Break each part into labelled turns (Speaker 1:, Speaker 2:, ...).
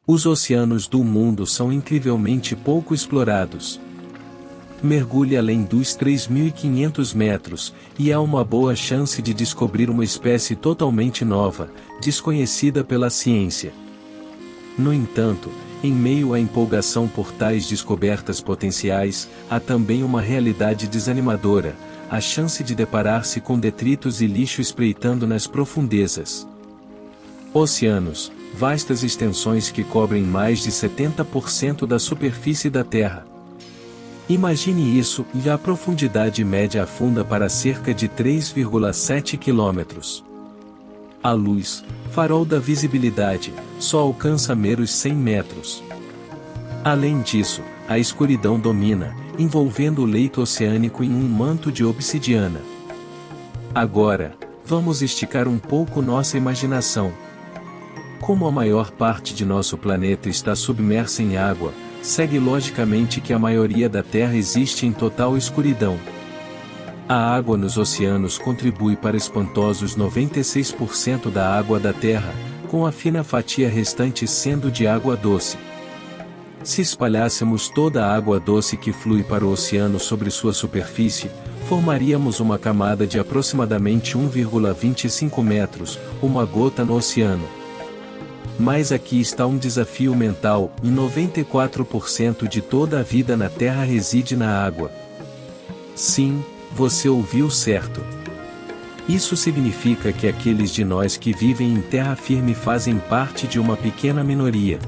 Speaker 1: Os oceanos do mundo são incrivelmente pouco explorados. Mergulhe além dos 3.500 metros, e há uma boa chance de descobrir uma espécie totalmente nova, desconhecida pela ciência. No entanto, em meio à empolgação por tais descobertas potenciais, há também uma realidade desanimadora: a chance de deparar-se com detritos e lixo espreitando nas profundezas. Oceanos, vastas extensões que cobrem mais de 70% da superfície da Terra. Imagine isso, e a profundidade média afunda para cerca de 3,7 quilômetros. A luz, farol da visibilidade, só alcança meros 100 metros. Além disso, a escuridão domina, envolvendo o leito oceânico em um manto de obsidiana. Agora, vamos esticar um pouco nossa imaginação. Como a maior parte de nosso planeta está submersa em água, segue logicamente que a maioria da Terra existe em total escuridão. A água nos oceanos contribui para espantosos 96% da água da Terra, com a fina fatia restante sendo de água doce. Se espalhássemos toda a água doce que flui para o oceano sobre sua superfície, formaríamos uma camada de aproximadamente 1,25 metros, uma gota no oceano. Mas aqui está um desafio mental: 94% de toda a vida na Terra reside na água. Sim, você ouviu certo. Isso significa que aqueles de nós que vivem em terra firme fazem parte de uma pequena minoria.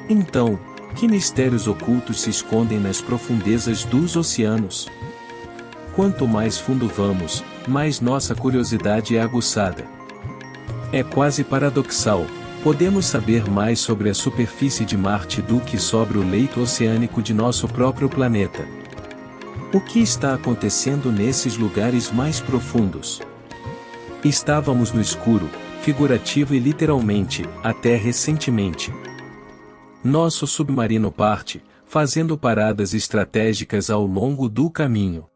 Speaker 1: Então, que mistérios ocultos se escondem nas profundezas dos oceanos? Quanto mais fundo vamos, mais nossa curiosidade é aguçada. É quase paradoxal. Podemos saber mais sobre a superfície de Marte do que sobre o leito oceânico de nosso próprio planeta. O que está acontecendo nesses lugares mais profundos? Estávamos no escuro, figurativo e literalmente, até recentemente. Nosso submarino parte, fazendo paradas estratégicas ao longo do caminho.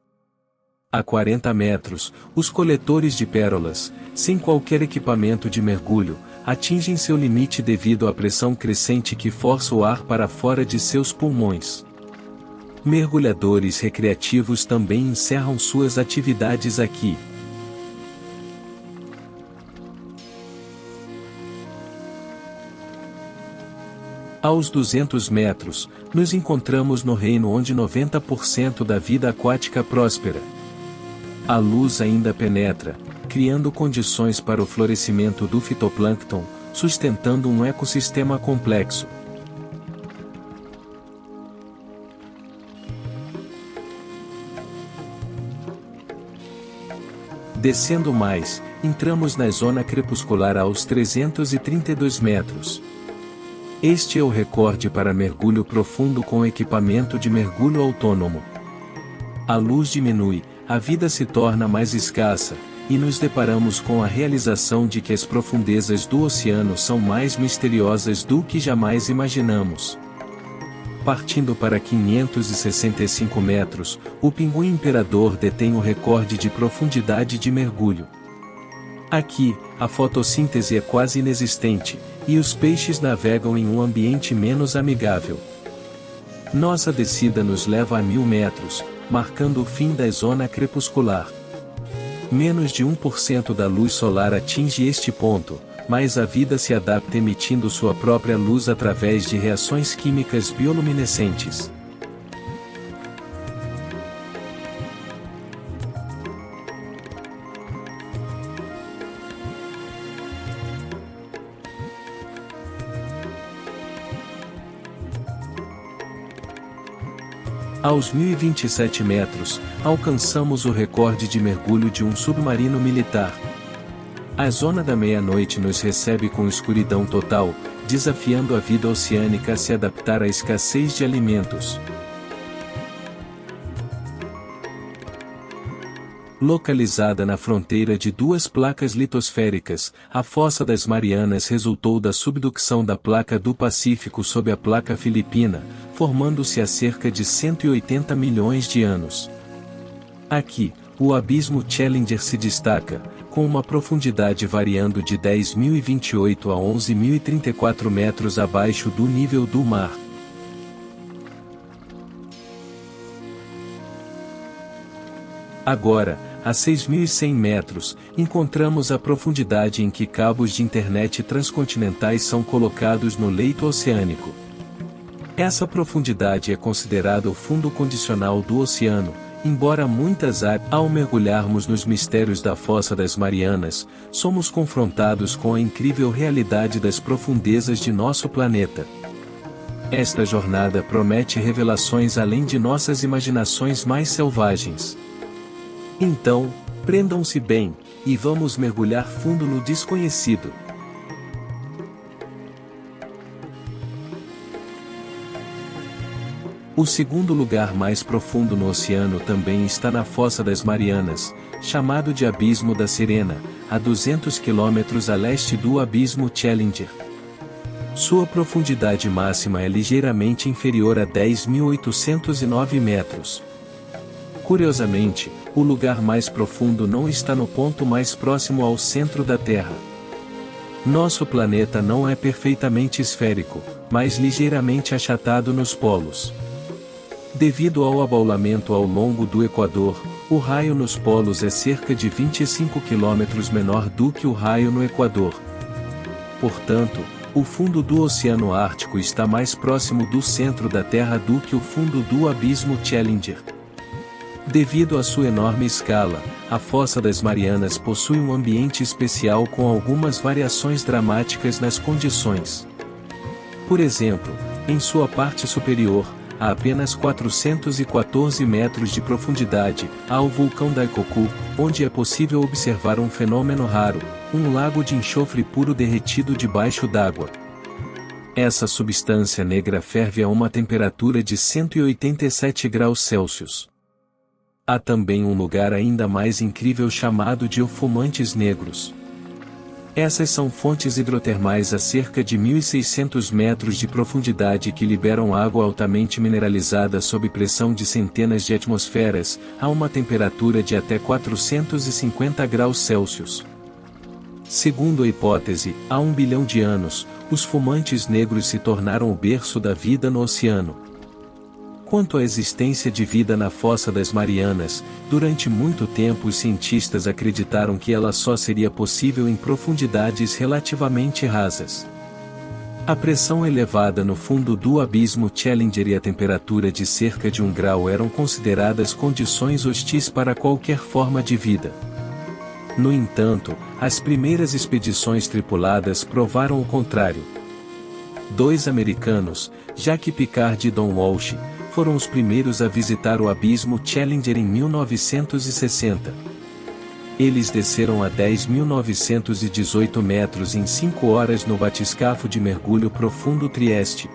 Speaker 1: A 40 metros, os coletores de pérolas, sem qualquer equipamento de mergulho, atingem seu limite devido à pressão crescente que força o ar para fora de seus pulmões. Mergulhadores recreativos também encerram suas atividades aqui. Aos 200 metros, nos encontramos no reino onde 90% da vida aquática próspera. A luz ainda penetra, criando condições para o florescimento do fitoplâncton, sustentando um ecossistema complexo. Descendo mais, entramos na zona crepuscular aos 332 metros. Este é o recorde para mergulho profundo com equipamento de mergulho autônomo. A luz diminui, a vida se torna mais escassa, e nos deparamos com a realização de que as profundezas do oceano são mais misteriosas do que jamais imaginamos. Partindo para 565 metros, o pinguim imperador detém o recorde de profundidade de mergulho. Aqui, a fotossíntese é quase inexistente, e os peixes navegam em um ambiente menos amigável. Nossa descida nos leva a 1000 metros, marcando o fim da zona crepuscular. Menos de 1% da luz solar atinge este ponto, mas a vida se adapta emitindo sua própria luz através de reações químicas bioluminescentes. Aos 1027 metros, alcançamos o recorde de mergulho de um submarino militar. A zona da meia-noite nos recebe com escuridão total, desafiando a vida oceânica a se adaptar à escassez de alimentos. Localizada na fronteira de duas placas litosféricas, a Fossa das Marianas resultou da subducção da placa do Pacífico sob a placa filipina, formando-se há cerca de 180 milhões de anos. Aqui, o abismo Challenger se destaca, com uma profundidade variando de 10.028 a 11.034 metros abaixo do nível do mar. Agora, a 6.100 metros, encontramos a profundidade em que cabos de internet transcontinentais são colocados no leito oceânico. Essa profundidade é considerada o fundo condicional do oceano, embora muitas áreas. Ao mergulharmos nos mistérios da Fossa das Marianas, somos confrontados com a incrível realidade das profundezas de nosso planeta. Esta jornada promete revelações além de nossas imaginações mais selvagens. Então, prendam-se bem, e vamos mergulhar fundo no desconhecido. O segundo lugar mais profundo no oceano também está na Fossa das Marianas, chamado de Abismo da Sirena, a 200 km a leste do Abismo Challenger. Sua profundidade máxima é ligeiramente inferior a 10.809 metros. Curiosamente, o lugar mais profundo não está no ponto mais próximo ao centro da Terra. Nosso planeta não é perfeitamente esférico, mas ligeiramente achatado nos polos. Devido ao abaulamento ao longo do Equador, o raio nos polos é cerca de 25 km menor do que o raio no Equador. Portanto, o fundo do Oceano Ártico está mais próximo do centro da Terra do que o fundo do Abismo Challenger. Devido à sua enorme escala, a Fossa das Marianas possui um ambiente especial com algumas variações dramáticas nas condições. Por exemplo, em sua parte superior, a apenas 414 metros de profundidade, há o vulcão Daikoku, onde é possível observar um fenômeno raro, um lago de enxofre puro derretido debaixo d'água. Essa substância negra ferve a uma temperatura de 187 graus Celsius. Há também um lugar ainda mais incrível chamado de Fumantes Negros. Essas são fontes hidrotermais a cerca de 1.600 metros de profundidade que liberam água altamente mineralizada sob pressão de centenas de atmosferas, a uma temperatura de até 450 graus Celsius. Segundo a hipótese, há 1 bilhão de anos, os fumantes negros se tornaram o berço da vida no oceano. Quanto à existência de vida na Fossa das Marianas, durante muito tempo os cientistas acreditaram que ela só seria possível em profundidades relativamente rasas. A pressão elevada no fundo do Abismo Challenger e a temperatura de cerca de 1 grau eram consideradas condições hostis para qualquer forma de vida. No entanto, as primeiras expedições tripuladas provaram o contrário. 2 americanos, Jacques Piccard e Don Walsh, foram os primeiros a visitar o Abismo Challenger em 1960. Eles desceram a 10.918 metros em 5 horas no batiscafo de mergulho profundo Trieste.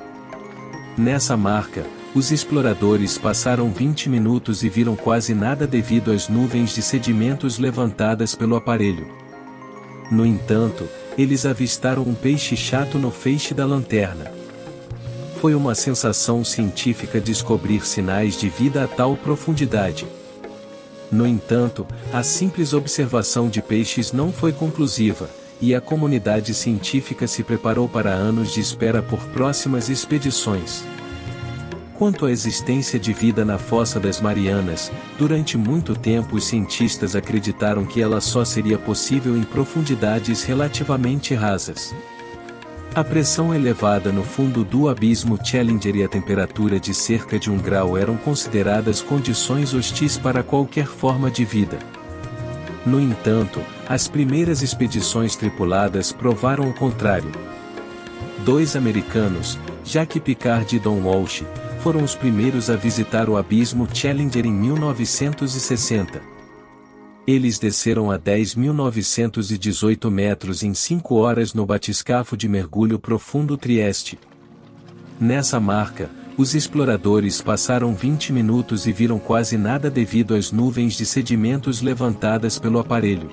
Speaker 1: Nessa marca, os exploradores passaram 20 minutos e viram quase nada devido às nuvens de sedimentos levantadas pelo aparelho. No entanto, eles avistaram um peixe chato no feixe da lanterna. Foi uma sensação científica descobrir sinais de vida a tal profundidade. No entanto, a simples observação de peixes não foi conclusiva, e a comunidade científica se preparou para anos de espera por próximas expedições. Quanto à existência de vida na Fossa das Marianas, durante muito tempo os cientistas acreditaram que ela só seria possível em profundidades relativamente rasas. A pressão elevada no fundo do Abismo Challenger e a temperatura de cerca de 1 grau eram consideradas condições hostis para qualquer forma de vida. No entanto, as primeiras expedições tripuladas provaram o contrário. 2 americanos, Jacques Piccard e Don Walsh, foram os primeiros a visitar o Abismo Challenger em 1960. Eles desceram a 10.918 metros em 5 horas no batiscafo de mergulho profundo Trieste. Nessa marca, os exploradores passaram 20 minutos e viram quase nada devido às nuvens de sedimentos levantadas pelo aparelho.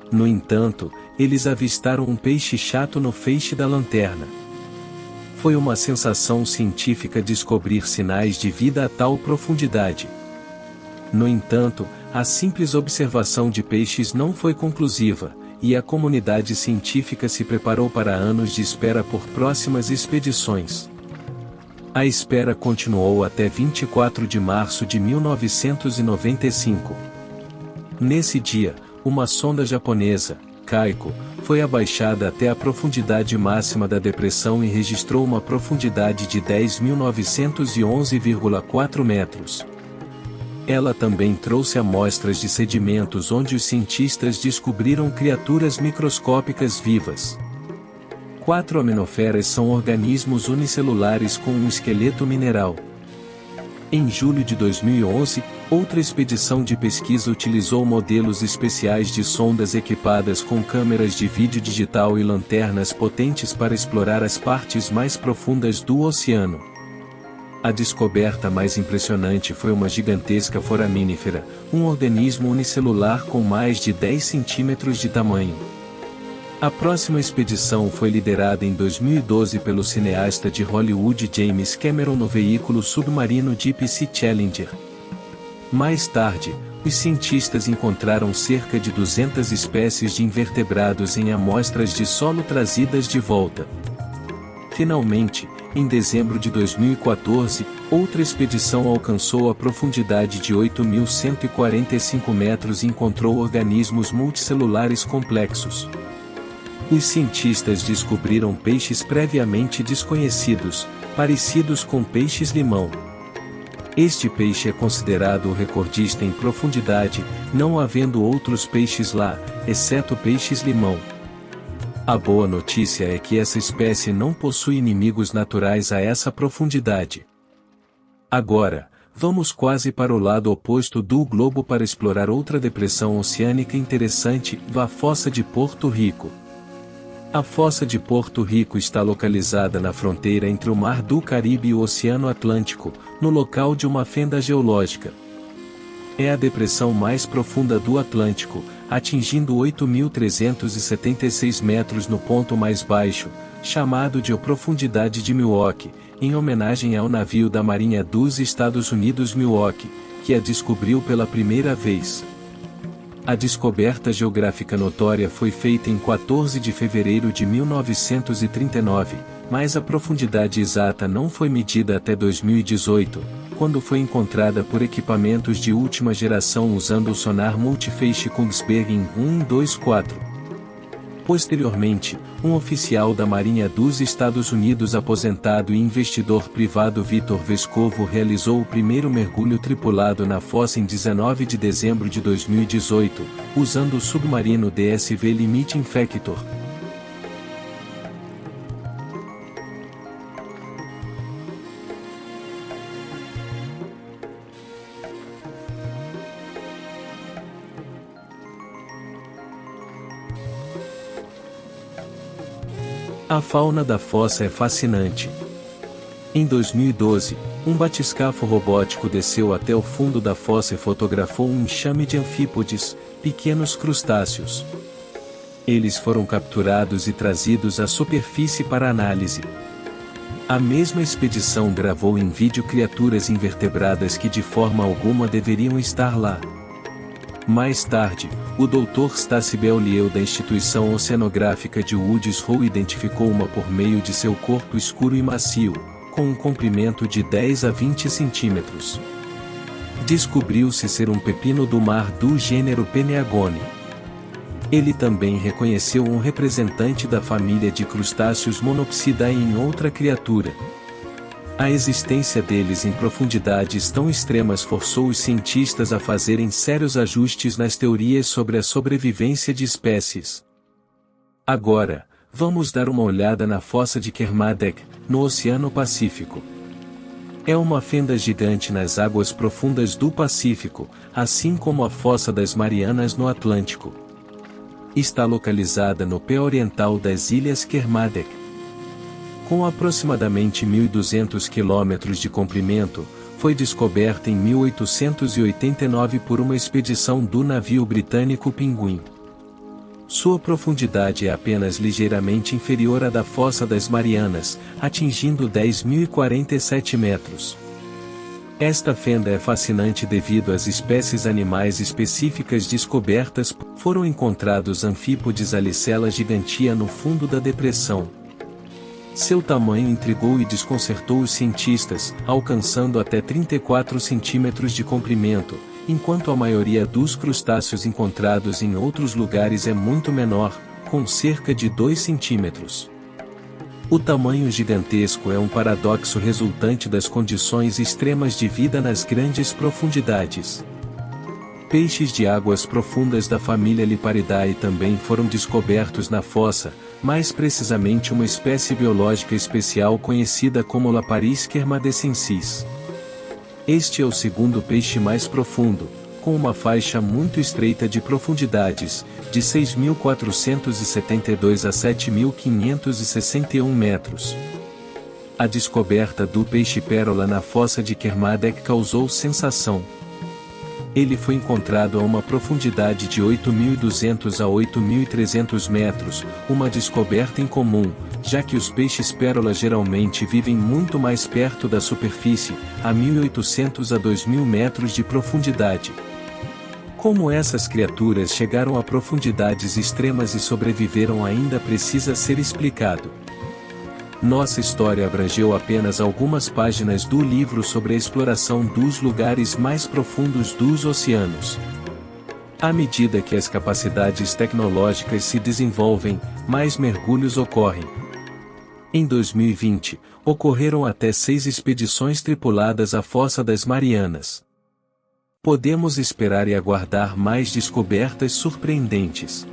Speaker 1: No entanto, eles avistaram um peixe chato no feixe da lanterna. Foi uma sensação científica descobrir sinais de vida a tal profundidade. No entanto, a simples observação de peixes não foi conclusiva, e a comunidade científica se preparou para anos de espera por próximas expedições. A espera continuou até 24 de março de 1995. Nesse dia, uma sonda japonesa, Kaiko, foi abaixada até a profundidade máxima da depressão e registrou uma profundidade de 10.911,4 metros. Ela também trouxe amostras de sedimentos onde os cientistas descobriram criaturas microscópicas vivas. 4 aminoferas são organismos unicelulares com um esqueleto mineral. Em julho de 2011, outra expedição de pesquisa utilizou modelos especiais de sondas equipadas com câmeras de vídeo digital e lanternas potentes para explorar as partes mais profundas do oceano. A descoberta mais impressionante foi uma gigantesca foraminífera, um organismo unicelular com mais de 10 centímetros de tamanho. A próxima expedição foi liderada em 2012 pelo cineasta de Hollywood James Cameron no veículo submarino Deep Sea Challenger. Mais tarde, os cientistas encontraram cerca de 200 espécies de invertebrados em amostras de solo trazidas de volta. Finalmente, em dezembro de 2014, outra expedição alcançou a profundidade de 8.145 metros e encontrou organismos multicelulares complexos. Os cientistas descobriram peixes previamente desconhecidos, parecidos com peixes-limão. Este peixe é considerado o recordista em profundidade, não havendo outros peixes lá, exceto peixes-limão. A boa notícia é que essa espécie não possui inimigos naturais a essa profundidade. Agora, vamos quase para o lado oposto do globo para explorar outra depressão oceânica interessante, a Fossa de Porto Rico. A Fossa de Porto Rico está localizada na fronteira entre o Mar do Caribe e o Oceano Atlântico, no local de uma fenda geológica. É a depressão mais profunda do Atlântico, atingindo 8.376 metros no ponto mais baixo, chamado de a Profundidade de Milwaukee, em homenagem ao navio da Marinha dos Estados Unidos Milwaukee, que a descobriu pela primeira vez. A descoberta geográfica notória foi feita em 14 de fevereiro de 1939, mas a profundidade exata não foi medida até 2018, quando foi encontrada por equipamentos de última geração usando o sonar Multiface Kongsberg em 124. Posteriormente, um oficial da Marinha dos Estados Unidos aposentado e investidor privado Vitor Vescovo realizou o primeiro mergulho tripulado na fossa em 19 de dezembro de 2018, usando o submarino DSV Limiting Factor. A fauna da fossa é fascinante. Em 2012, um batiscafo robótico desceu até o fundo da fossa e fotografou um enxame de anfípodes, pequenos crustáceos. Eles foram capturados e trazidos à superfície para análise. A mesma expedição gravou em vídeo criaturas invertebradas que de forma alguma deveriam estar lá. Mais tarde, o Dr. Stacy Beaulieu da Instituição Oceanográfica de Woods Hole identificou uma por meio de seu corpo escuro e macio, com um comprimento de 10 a 20 centímetros. Descobriu-se ser um pepino do mar do gênero Peneagone. Ele também reconheceu um representante da família de crustáceos Monopsidae em outra criatura. A existência deles em profundidades tão extremas forçou os cientistas a fazerem sérios ajustes nas teorias sobre a sobrevivência de espécies. Agora, vamos dar uma olhada na fossa de Kermadec, no Oceano Pacífico. É uma fenda gigante nas águas profundas do Pacífico, assim como a Fossa das Marianas no Atlântico. Está localizada no pé oriental das Ilhas Kermadec. Com aproximadamente 1.200 quilômetros de comprimento, foi descoberta em 1889 por uma expedição do navio britânico Pinguim. Sua profundidade é apenas ligeiramente inferior à da Fossa das Marianas, atingindo 10.047 metros. Esta fenda é fascinante devido às espécies animais específicas descobertas. Foram encontrados anfípodes Alicella gigantea no fundo da depressão. Seu tamanho intrigou e desconcertou os cientistas, alcançando até 34 centímetros de comprimento, enquanto a maioria dos crustáceos encontrados em outros lugares é muito menor, com cerca de 2 centímetros. O tamanho gigantesco é um paradoxo resultante das condições extremas de vida nas grandes profundidades. Peixes de águas profundas da família Liparidae também foram descobertos na fossa, mais precisamente uma espécie biológica especial conhecida como Laparis kermadescensis. Este é o segundo peixe mais profundo, com uma faixa muito estreita de profundidades, de 6.472 a 7.561 metros. A descoberta do peixe-pérola na fossa de Kermadec causou sensação. Ele foi encontrado a uma profundidade de 8.200 a 8.300 metros, uma descoberta incomum, já que os peixes-pérola geralmente vivem muito mais perto da superfície, a 1.800 a 2.000 metros de profundidade. Como essas criaturas chegaram a profundidades extremas e sobreviveram ainda precisa ser explicado. Nossa história abrangeu apenas algumas páginas do livro sobre a exploração dos lugares mais profundos dos oceanos. À medida que as capacidades tecnológicas se desenvolvem, mais mergulhos ocorrem. Em 2020, ocorreram até 6 expedições tripuladas à Fossa das Marianas. Podemos esperar e aguardar mais descobertas surpreendentes.